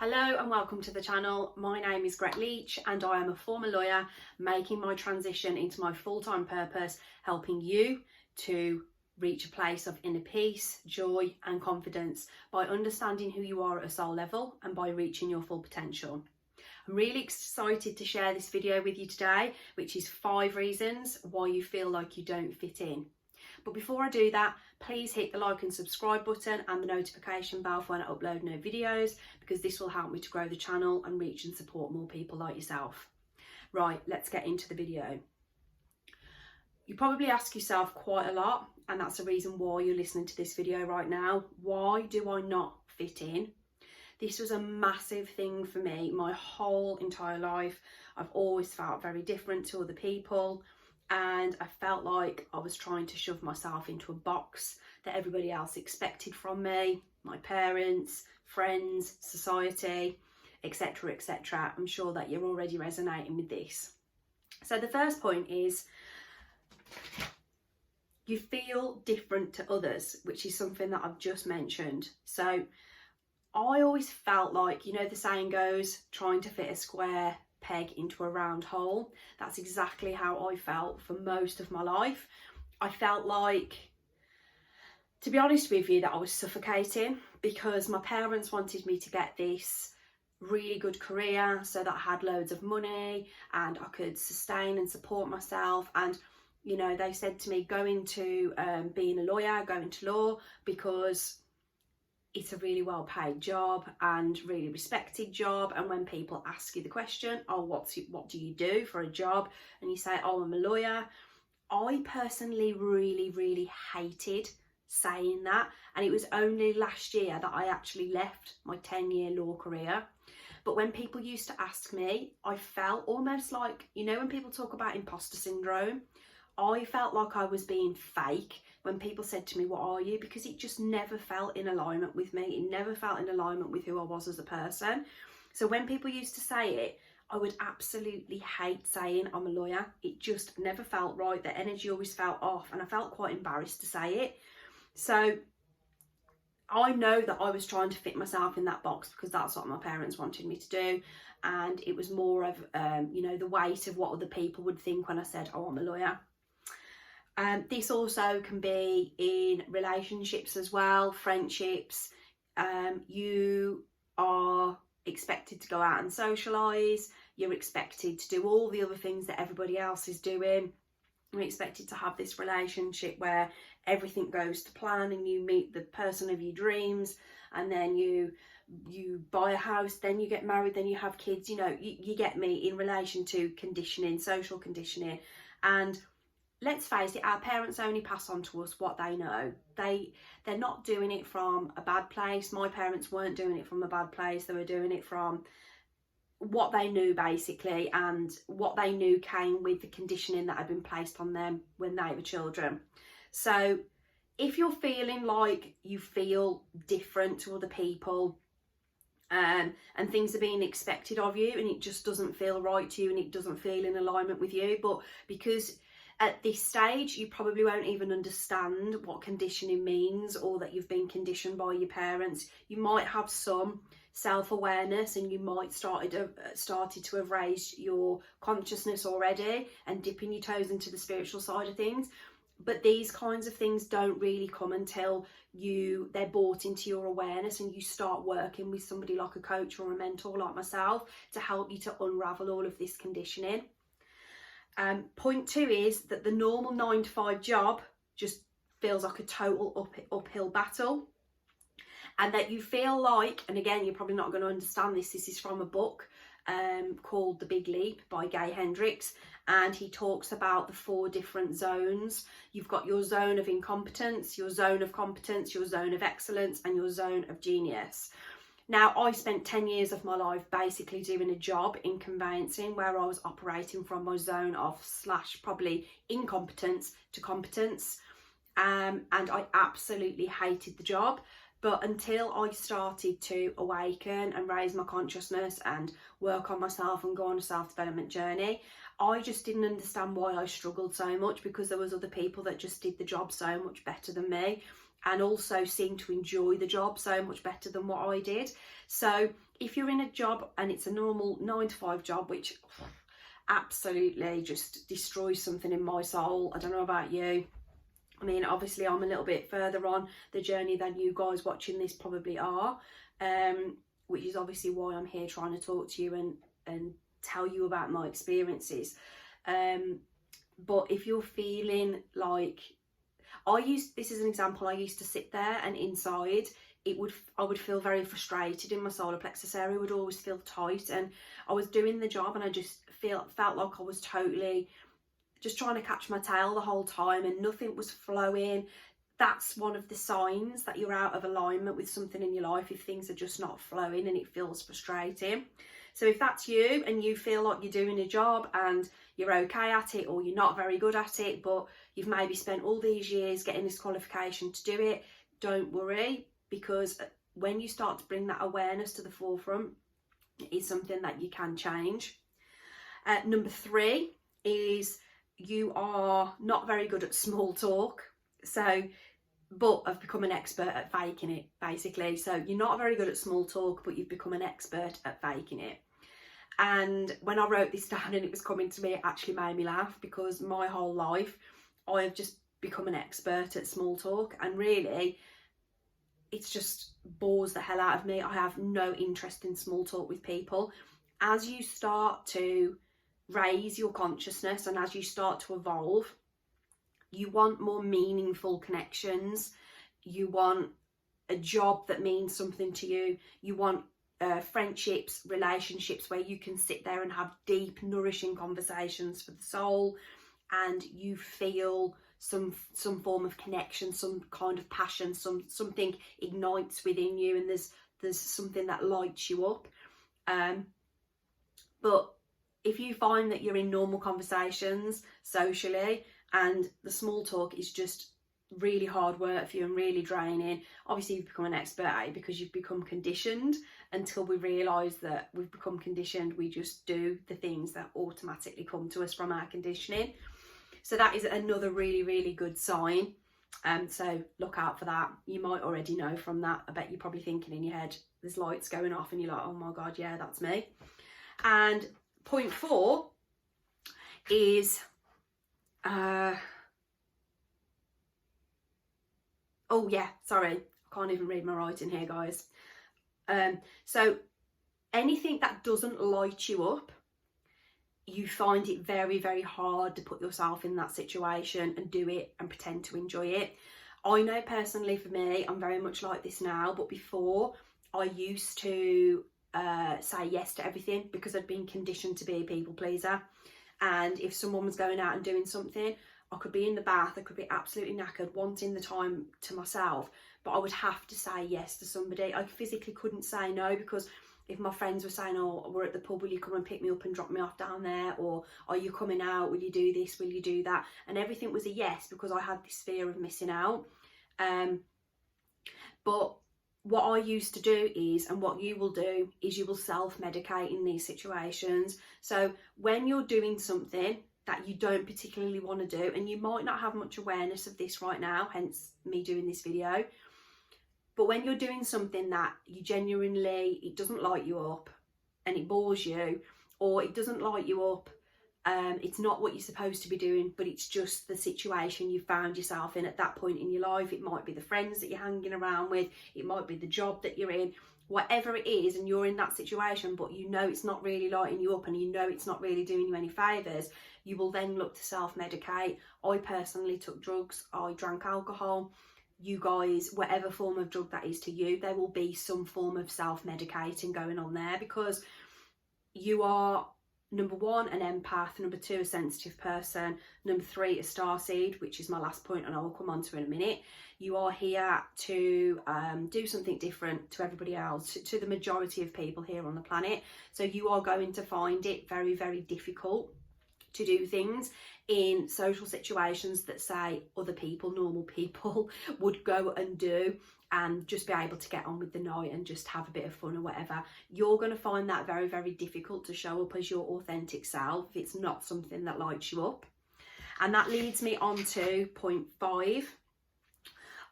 Hello and welcome to the channel. My name is Gret Leach and I am a former lawyer making my transition into my full-time purpose, helping you to reach a place of inner peace, joy and confidence by understanding who you are at a soul level and by reaching your full potential. I'm really excited to share this video with you today, which is 5 reasons why you feel like you don't fit in. But before I do that, please hit the like and subscribe button and the notification bell for when I upload new videos, because this will help me to grow the channel and reach and support more people like yourself. Right, let's get into the video. You probably ask yourself quite a lot, and that's the reason why you're listening to this video right now. Why do I not fit in? This was a massive thing for me my whole entire life. I've always felt very different to other people. And I felt like I was trying to shove myself into a box that everybody else expected from me, my parents, friends, society, etc, etc. I'm sure that you're already resonating with this. So the first point is you feel different to others, which is something that I've just mentioned. So I always felt like, you know, the saying goes, trying to fit a square peg into a round hole. That's exactly how I felt for most of my life. I felt like, to be honest with you, that I was suffocating because my parents wanted me to get this really good career so that I had loads of money and I could sustain and support myself. And you know, they said to me, go into being a lawyer, go into law, because it's a really well paid job and really respected job. And when people ask you the question, oh, what do you do for a job? And you say, oh, I'm a lawyer. I personally really hated saying that. And it was only last year that I actually left my 10-year law career. But when people used to ask me, I felt almost like, you know, when people talk about imposter syndrome, I felt like I was being fake when people said to me, what are you? Because it just never felt in alignment with me. It never felt in alignment with who I was as a person. So when people used to say it, I would absolutely hate saying I'm a lawyer. It just never felt right. The energy always felt off and I felt quite embarrassed to say it. So I know that I was trying to fit myself in that box because that's what my parents wanted me to do. And it was more of, you know, the weight of what other people would think when I said, oh, I'm a lawyer. This also can be in relationships as well, friendships. You are expected to go out and socialise. You're expected to do all the other things that everybody else is doing. You're expected to have this relationship where everything goes to plan and you meet the person of your dreams, and then you buy a house, then you get married, then you have kids. You know, you get me, in relation to conditioning, social conditioning. And let's face it, our parents only pass on to us what they know. They're not doing it from a bad place. My parents weren't doing it from a bad place. They were doing it from what they knew, basically, and what they knew came with the conditioning that had been placed on them when they were children. So if you're feeling like you feel different to other people, and things are being expected of you and it just doesn't feel right to you and it doesn't feel in alignment with you, but because at this stage you probably won't even understand what conditioning means, or that you've been conditioned by your parents, you might have some self-awareness and you might started to have raised your consciousness already and dipping your toes into the spiritual side of things. But these kinds of things don't really come until they're brought into your awareness and you start working with somebody like a coach or a mentor like myself to help you to unravel all of this conditioning. Point 2 is that the normal 9-to-5 job just feels like a total uphill battle, and that you feel like, and again, you're probably not going to understand this is from a book called The Big Leap by Gay Hendricks, and he talks about the 4 different zones. You've got your zone of incompetence, your zone of competence, your zone of excellence, and your zone of genius. Now, I spent 10 years of my life basically doing a job in conveyancing where I was operating from my zone of / probably incompetence to competence, and I absolutely hated the job. But until I started to awaken and raise my consciousness and work on myself and go on a self-development journey, I just didn't understand why I struggled so much, because there was other people that just did the job so much better than me. and also seem to enjoy the job so much better than what I did. So if you're in a job and it's a normal 9-to-5 job, which absolutely just destroys something in my soul, I don't know about you. I mean, obviously I'm a little bit further on the journey than you guys watching this probably are, which is obviously why I'm here trying to talk to you and tell you about my experiences. But if you're feeling like, this is an example, I used to sit there and inside I would feel very frustrated in my solar plexus area, would always feel tight, and I was doing the job and I just felt like I was totally just trying to catch my tail the whole time and nothing was flowing. That's one of the signs that you're out of alignment with something in your life, if things are just not flowing and it feels frustrating. So if that's you and you feel like you're doing a job and you're okay at it, or you're not very good at it, but you've maybe spent all these years getting this qualification to do it, don't worry, because when you start to bring that awareness to the forefront, it is something that you can change. Number 3 is you are not very good at small talk. But I've become an expert at faking it, basically. So you're not very good at small talk, but you've become an expert at faking it. And when I wrote this down and it was coming to me, it actually made me laugh, because my whole life I have just become an expert at small talk, and really it's just bores the hell out of me. I have no interest in small talk with people. As you start to raise your consciousness and as you start to evolve, you want more meaningful connections. You want a job that means something to you. You want friendships, relationships where you can sit there and have deep, nourishing conversations for the soul, and you feel some form of connection, some kind of passion, something ignites within you, and there's something that lights you up. But if you find that you're in normal conversations socially and the small talk is just really hard work for you and really draining, obviously you've become an expert at it, because you've become conditioned. Until we realise that we've become conditioned, we just do the things that automatically come to us from our conditioning. So that is another really, really good sign. So look out for that. You might already know from that. I bet you're probably thinking in your head, there's lights going off and you're like, oh my God, yeah, that's me. And point 4 is, oh yeah, sorry, I can't even read my writing here, guys. So anything that doesn't light you up, you find it very, very hard to put yourself in that situation and do it and pretend to enjoy it. I know personally for me, I'm very much like this now, but before I used to say yes to everything, because I'd been conditioned to be a people pleaser. And if someone was going out and doing something, I could be in the bath, I could be absolutely knackered, wanting the time to myself, but I would have to say yes to somebody. I physically couldn't say no, because if my friends were saying, oh, we're at the pub, will you come and pick me up and drop me off down there? Or are you coming out? Will you do this? Will you do that? And everything was a yes, because I had this fear of missing out. But what I used to do is, and what you will do, is you will self-medicate in these situations. So when you're doing something that you don't particularly want to do, and you might not have much awareness of this right now, hence me doing this video, but when you're doing something that you genuinely, it doesn't light you up and it bores you, or it doesn't light you up, it's not what you're supposed to be doing, but it's just the situation you found yourself in at that point in your life. It might be the friends that you're hanging around with, it might be the job that you're in, whatever it is, and you're in that situation, but you know it's not really lighting you up and you know it's not really doing you any favours, you will then look to self-medicate. I personally took drugs, I drank alcohol. You guys, whatever form of drug that is to you, there will be some form of self-medicating going on there, because you are, number 1, an empath, number 2, a sensitive person, number 3, a starseed, which is my last point and I will come on to in a minute. You are here to do something different to everybody else, to the majority of people here on the planet. So you are going to find it very, very difficult to do things in social situations that, say, other people, normal people, would go and do, and just be able to get on with the night and just have a bit of fun or whatever. You're going to find that very, very difficult to show up as your authentic self if it's not something that lights you up. And that leads me on to point 5.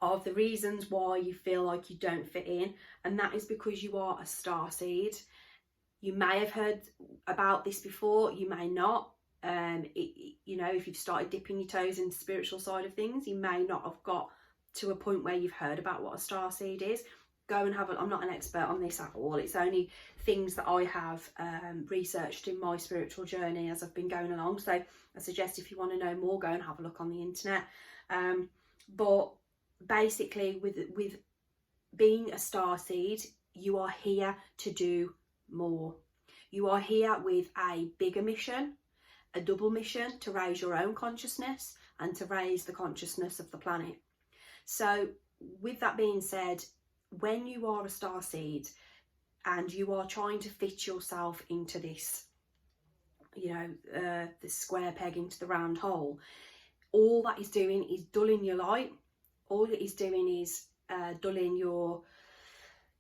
of the reasons why you feel like you don't fit in, and that is because you are a starseed. You may have heard about this before, you may not. You know, if you've started dipping your toes in the spiritual side of things, you may not have got to a point where you've heard about what a starseed is. Go and have a, I'm not an expert on this at all, it's only things that I have researched in my spiritual journey as I've been going along. So I suggest if you want to know more, go and have a look on the internet. But basically with being a starseed, you are here to do more. You are here with a bigger mission, a double mission, to raise your own consciousness and to raise the consciousness of the planet. So with that being said, when you are a starseed and you are trying to fit yourself into this, you know, the square peg into the round hole, all that is doing is dulling your light. All it is doing is dulling your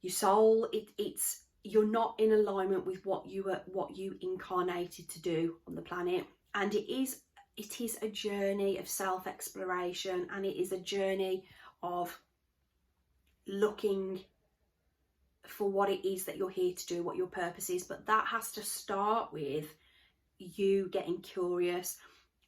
soul. It's you're not in alignment with what you incarnated to do on the planet. And it is a journey of self-exploration, and it is a journey of looking for what it is that you're here to do, what your purpose is. But that has to start with you getting curious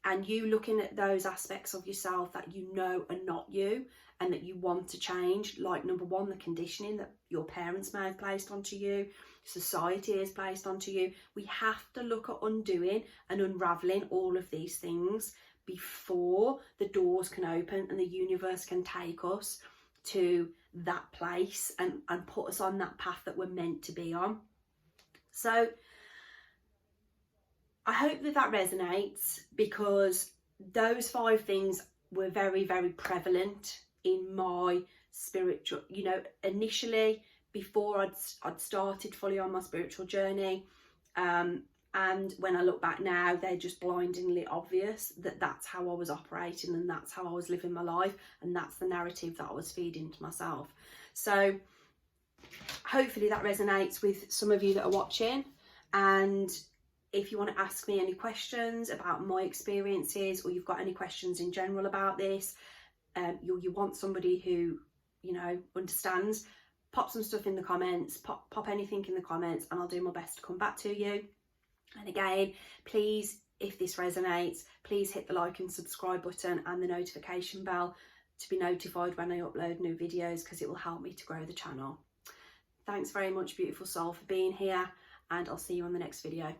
and you looking at those aspects of yourself that you know are not you and that you want to change. Like, number one, the conditioning that your parents may have placed onto you, society has placed onto you. We have to look at undoing and unraveling all of these things before the doors can open and the universe can take us to that place and put us on that path that we're meant to be on. So I hope that resonates, because those 5 things were very, very prevalent in my spiritual, you know, initially before I'd started fully on my spiritual journey. And when I look back now, they're just blindingly obvious that that's how I was operating and that's how I was living my life, and that's the narrative that I was feeding to myself. So hopefully that resonates with some of you that are watching. And if you want to ask me any questions about my experiences, or you've got any questions in general about this, you want somebody who, you know, understands, pop some stuff in the comments, pop anything in the comments, and I'll do my best to come back to you. And again, please, if this resonates, please hit the like and subscribe button and the notification bell to be notified when I upload new videos, because it will help me to grow the channel. Thanks very much, beautiful soul, for being here, and I'll see you on the next video.